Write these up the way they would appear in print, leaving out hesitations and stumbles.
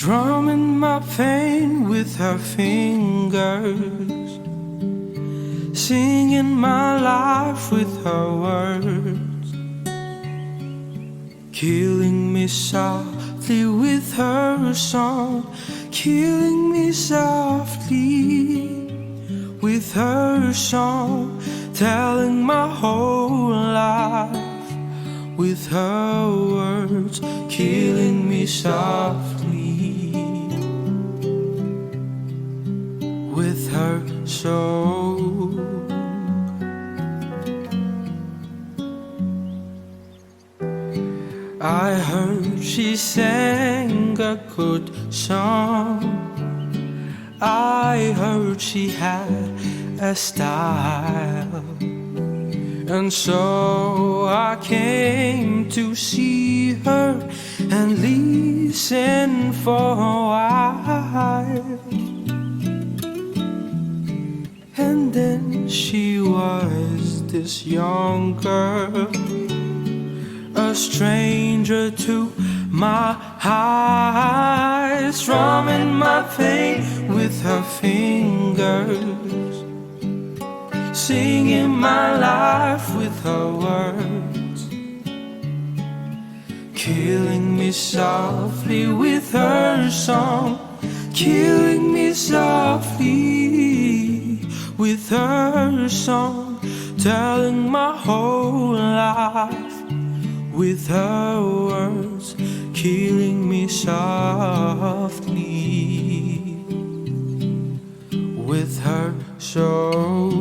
strumming my pain with her fingers, singing my life with her words, killing me softly with her song, killing me softly with her song, telling my whole life with her words, killing me softly with her song. I heard she sang a good song, I heard she had a style, and so I came to see her and listen for a while. And then she was this young girl, a stranger to my eyes, strumming my pain with her fingers, singing my life with her words, killing me softly with her song, killing me softly with her song, telling my whole life with her words, killing me softly with her song.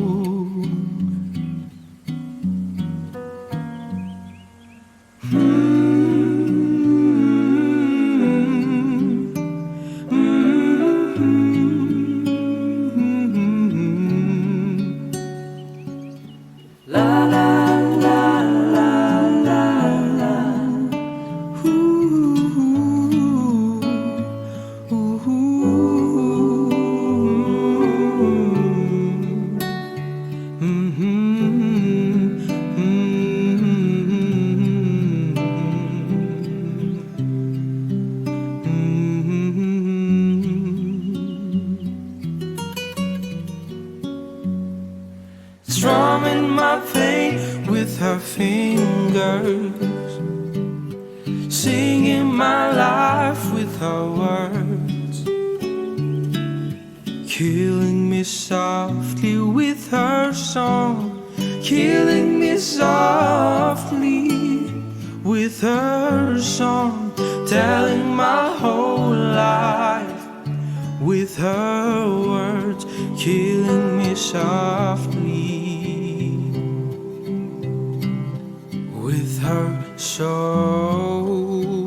Strumming my pain with her fingers, singing my life with her words, killing me softly with her song, killing me softly with her song, telling my whole life with her words, killing me softly with her soul.